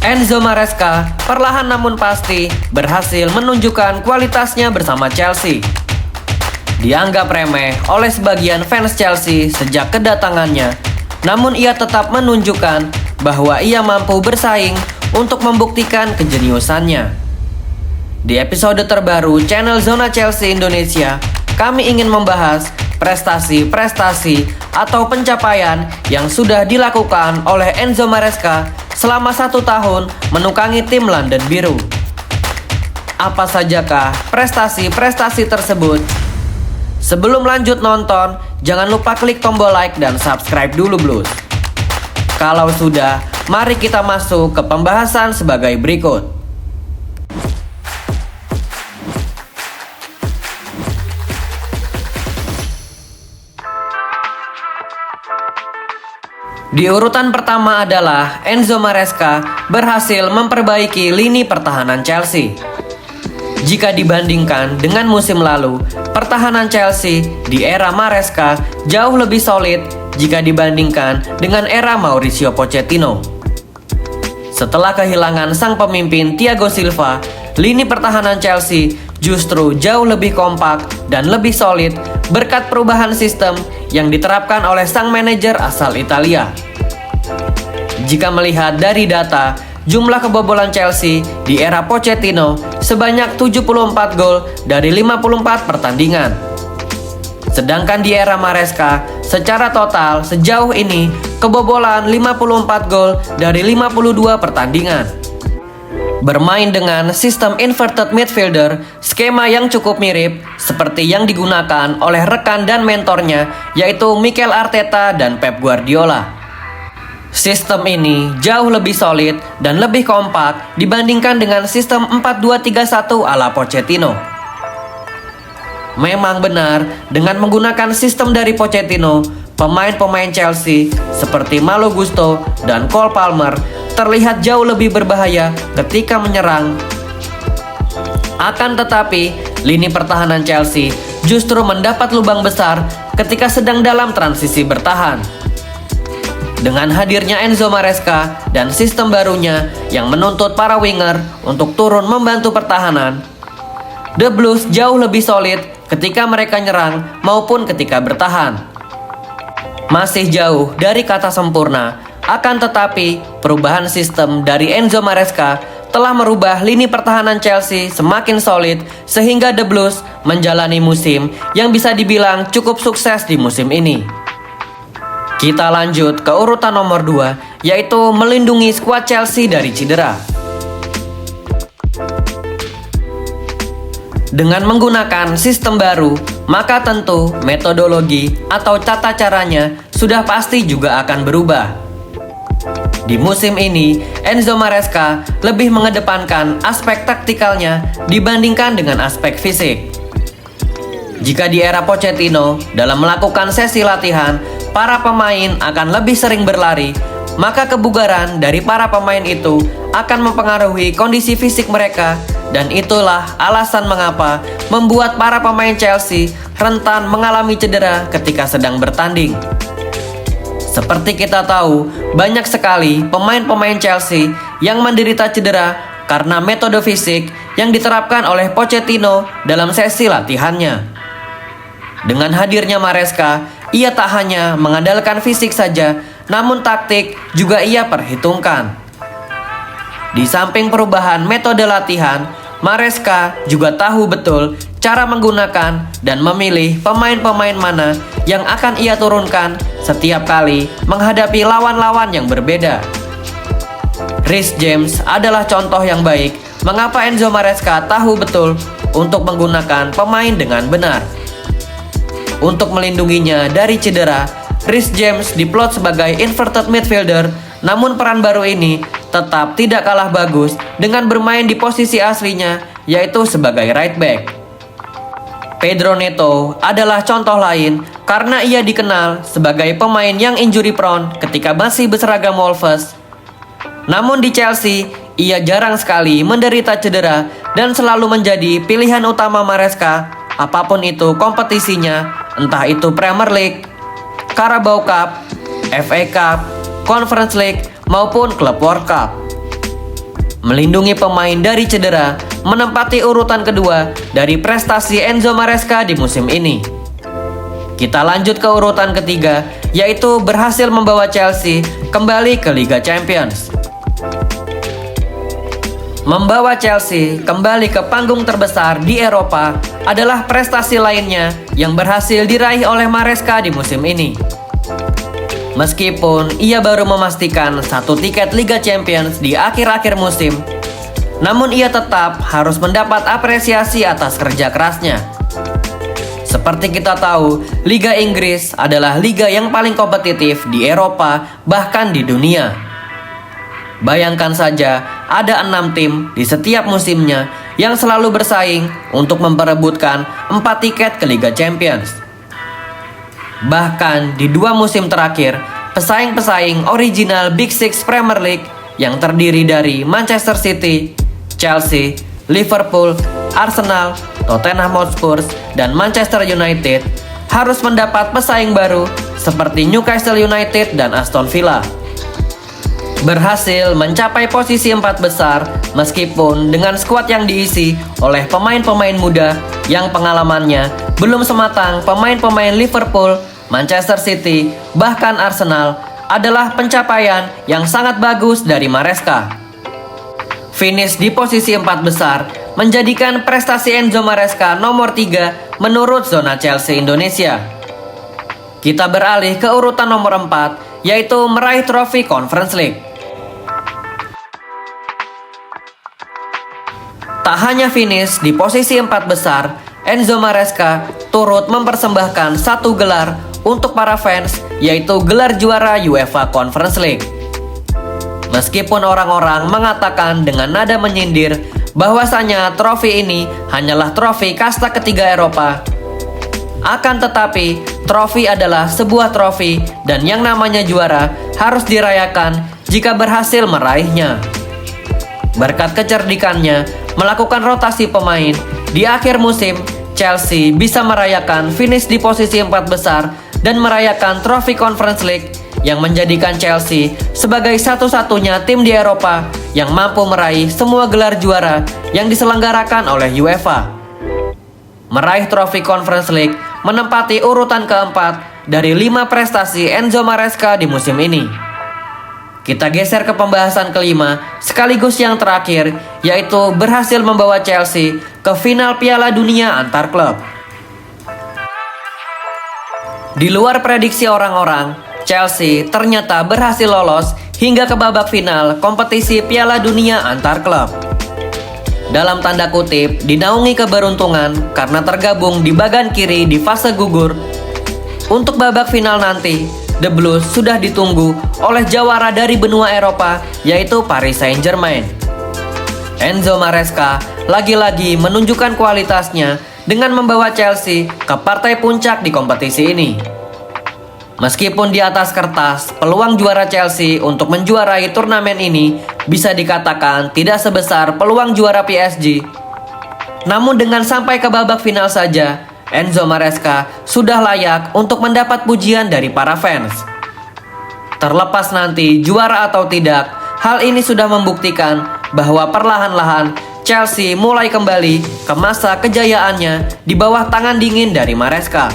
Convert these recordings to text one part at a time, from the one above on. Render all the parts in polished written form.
Enzo Maresca perlahan namun pasti berhasil menunjukkan kualitasnya bersama Chelsea. Dianggap remeh oleh sebagian fans Chelsea sejak kedatangannya, namun ia tetap menunjukkan bahwa ia mampu bersaing untuk membuktikan kejeniusannya. Di episode terbaru channel Zona Chelsea Indonesia, kami ingin membahas prestasi-prestasi atau pencapaian yang sudah dilakukan oleh Enzo Maresca selama 1 tahun menukangi tim London Biru. Apa sajakah prestasi-prestasi tersebut? Sebelum lanjut nonton, jangan lupa klik tombol like dan subscribe dulu blues. Kalau sudah, mari kita masuk ke pembahasan sebagai berikut. Di urutan pertama adalah Enzo Maresca berhasil memperbaiki lini pertahanan Chelsea. Jika dibandingkan dengan musim lalu, pertahanan Chelsea di era Maresca jauh lebih solid jika dibandingkan dengan era Mauricio Pochettino. Setelah kehilangan sang pemimpin Thiago Silva, lini pertahanan Chelsea justru jauh lebih kompak dan lebih solid berkat perubahan sistem yang diterapkan oleh sang manajer asal Italia. Jika melihat dari data, jumlah kebobolan Chelsea di era Pochettino sebanyak 74 gol dari 54 pertandingan. Sedangkan di era Maresca, secara total sejauh ini kebobolan 54 gol dari 52 pertandingan. Bermain dengan sistem inverted midfielder, skema yang cukup mirip seperti yang digunakan oleh rekan dan mentornya yaitu Mikel Arteta dan Pep Guardiola. Sistem ini jauh lebih solid dan lebih kompak dibandingkan dengan sistem 4-2-3-1 ala Pochettino. Memang benar, dengan menggunakan sistem dari Pochettino, pemain-pemain Chelsea seperti Malo Gusto dan Cole Palmer terlihat jauh lebih berbahaya ketika menyerang. Akan tetapi, lini pertahanan Chelsea justru mendapat lubang besar ketika sedang dalam transisi bertahan. Dengan hadirnya Enzo Maresca dan sistem barunya yang menuntut para winger untuk turun membantu pertahanan, The Blues jauh lebih solid ketika mereka nyerang maupun ketika bertahan. Masih jauh dari kata sempurna, akan tetapi perubahan sistem dari Enzo Maresca telah merubah lini pertahanan Chelsea semakin solid sehingga The Blues menjalani musim yang bisa dibilang cukup sukses di musim ini. Kita lanjut ke urutan nomor 2, yaitu melindungi skuad Chelsea dari cedera. Dengan menggunakan sistem baru, maka tentu metodologi atau tata caranya sudah pasti juga akan berubah. Di musim ini, Enzo Maresca lebih mengedepankan aspek taktikalnya dibandingkan dengan aspek fisik. Jika di era Pochettino, dalam melakukan sesi latihan, para pemain akan lebih sering berlari, maka kebugaran dari para pemain itu akan mempengaruhi kondisi fisik mereka, dan itulah alasan mengapa membuat para pemain Chelsea rentan mengalami cedera ketika sedang bertanding. Seperti kita tahu, banyak sekali pemain-pemain Chelsea yang menderita cedera karena metode fisik yang diterapkan oleh Pochettino dalam sesi latihannya. Dengan hadirnya Maresca, ia tak hanya mengandalkan fisik saja, namun taktik juga ia perhitungkan. Di samping perubahan metode latihan, Maresca juga tahu betul cara menggunakan dan memilih pemain-pemain mana yang akan ia turunkan setiap kali menghadapi lawan-lawan yang berbeda. Reece James adalah contoh yang baik mengapa Enzo Maresca tahu betul untuk menggunakan pemain dengan benar. Untuk melindunginya dari cedera, Reece James diplot sebagai inverted midfielder, namun peran baru ini tetap tidak kalah bagus dengan bermain di posisi aslinya, yaitu sebagai right back. Pedro Neto adalah contoh lain karena ia dikenal sebagai pemain yang injury prone ketika masih berseragam Wolves. Namun di Chelsea, ia jarang sekali menderita cedera dan selalu menjadi pilihan utama Maresca apapun itu kompetisinya, entah itu Premier League, Carabao Cup, FA Cup, Conference League, maupun Club World Cup. melindungi pemain dari cedera, menempati urutan kedua dari prestasi Enzo Maresca di musim ini. Kita lanjut ke urutan ketiga, yaitu berhasil membawa Chelsea kembali ke Liga Champions. Membawa Chelsea kembali ke panggung terbesar di Eropa adalah prestasi lainnya yang berhasil diraih oleh Maresca di musim ini. Meskipun ia baru memastikan satu tiket Liga Champions di akhir-akhir musim, namun ia tetap harus mendapat apresiasi atas kerja kerasnya. Seperti kita tahu, Liga Inggris adalah liga yang paling kompetitif di Eropa, bahkan di dunia. Bayangkan saja, ada 6 tim di setiap musimnya yang selalu bersaing untuk memperebutkan 4 tiket ke Liga Champions. Bahkan di 2 musim terakhir, pesaing-pesaing original Big Six Premier League yang terdiri dari Manchester City, Chelsea, Liverpool, Arsenal, Tottenham Hotspur, dan Manchester United harus mendapat pesaing baru seperti Newcastle United dan Aston Villa. Berhasil mencapai posisi 4 besar meskipun dengan skuad yang diisi oleh pemain-pemain muda yang pengalamannya belum sematang pemain-pemain Liverpool, Manchester City, bahkan Arsenal adalah pencapaian yang sangat bagus dari Maresca. Finish di posisi 4 besar menjadikan prestasi Enzo Maresca nomor 3 menurut zona Chelsea Indonesia. Kita beralih ke urutan nomor 4, yaitu meraih trofi Conference League. Tak hanya finish di posisi 4 besar, Enzo Maresca turut mempersembahkan 1 gelar untuk para fans, yaitu gelar juara UEFA Conference League. Meskipun orang-orang mengatakan dengan nada menyindir bahwasanya trofi ini hanyalah trofi kasta ketiga Eropa, akan tetapi trofi adalah sebuah trofi dan yang namanya juara harus dirayakan jika berhasil meraihnya. Berkat kecerdikannya melakukan rotasi pemain, di akhir musim Chelsea bisa merayakan finish di posisi 4 besar dan merayakan trofi Conference League yang menjadikan Chelsea sebagai satu-satunya tim di Eropa yang mampu meraih semua gelar juara yang diselenggarakan oleh UEFA. Meraih trofi Conference League menempati urutan keempat dari 5 prestasi Enzo Maresca di musim ini. Kita geser ke pembahasan kelima sekaligus yang terakhir, yaitu berhasil membawa Chelsea ke final Piala Dunia antar klub. Di luar prediksi orang-orang, Chelsea ternyata berhasil lolos hingga ke babak final kompetisi Piala Dunia antar klub. Dalam tanda kutip, dinaungi keberuntungan karena tergabung di bagan kiri di fase gugur. Untuk babak final nanti, The Blues sudah ditunggu oleh jawara dari benua Eropa, yaitu Paris Saint-Germain. Enzo Maresca lagi-lagi menunjukkan kualitasnya dengan membawa Chelsea ke partai puncak di kompetisi ini. Meskipun di atas kertas, peluang juara Chelsea untuk menjuarai turnamen ini bisa dikatakan tidak sebesar peluang juara PSG. Namun dengan sampai ke babak final saja, Enzo Maresca sudah layak untuk mendapat pujian dari para fans. Terlepas nanti juara atau tidak, hal ini sudah membuktikan bahwa perlahan-lahan Chelsea mulai kembali ke masa kejayaannya di bawah tangan dingin dari Maresca.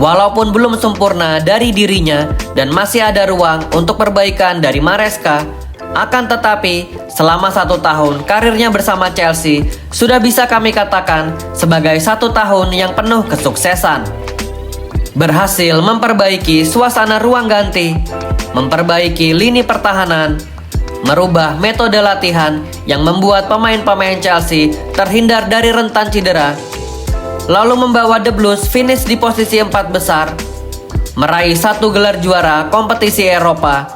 Walaupun belum sempurna dari dirinya dan masih ada ruang untuk perbaikan dari Maresca, akan tetapi selama 1 tahun karirnya bersama Chelsea sudah bisa kami katakan sebagai 1 tahun yang penuh kesuksesan. Berhasil memperbaiki suasana ruang ganti, memperbaiki lini pertahanan, merubah metode latihan yang membuat pemain-pemain Chelsea terhindar dari rentan cedera, lalu membawa The Blues finish di posisi 4 besar, meraih 1 gelar juara kompetisi Eropa,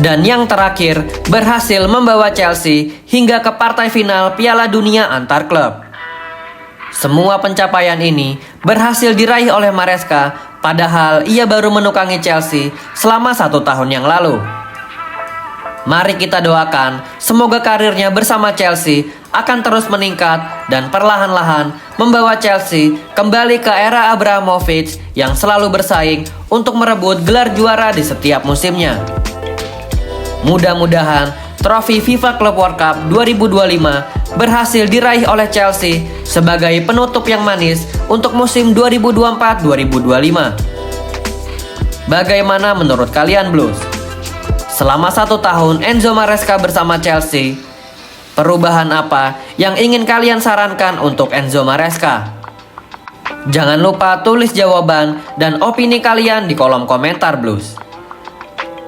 dan yang terakhir berhasil membawa Chelsea hingga ke partai final Piala Dunia antar klub. Semua pencapaian ini berhasil diraih oleh Maresca, padahal ia baru menukangi Chelsea selama 1 tahun yang lalu. Mari kita doakan semoga karirnya bersama Chelsea akan terus meningkat dan perlahan-lahan membawa Chelsea kembali ke era Abramovich yang selalu bersaing untuk merebut gelar juara di setiap musimnya. Mudah-mudahan trofi FIFA Club World Cup 2025 berhasil diraih oleh Chelsea sebagai penutup yang manis untuk musim 2024-2025. Bagaimana menurut kalian, Blues? Selama 1 tahun Enzo Maresca bersama Chelsea, perubahan apa yang ingin kalian sarankan untuk Enzo Maresca? Jangan lupa tulis jawaban dan opini kalian di kolom komentar, Blues.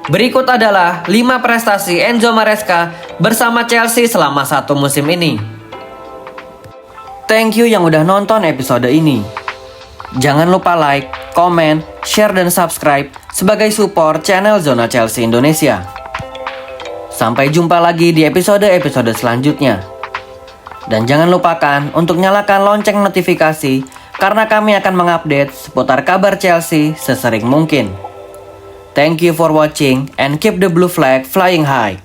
Berikut adalah 5 prestasi Enzo Maresca bersama Chelsea selama 1 musim ini. Thank you yang udah nonton episode ini. Jangan lupa like, komen, share, dan subscribe sebagai support channel Zona Chelsea Indonesia. Sampai jumpa lagi di episode-episode selanjutnya. Dan jangan lupakan untuk nyalakan lonceng notifikasi karena kami akan mengupdate seputar kabar Chelsea sesering mungkin. Thank you for watching and keep the blue flag flying high.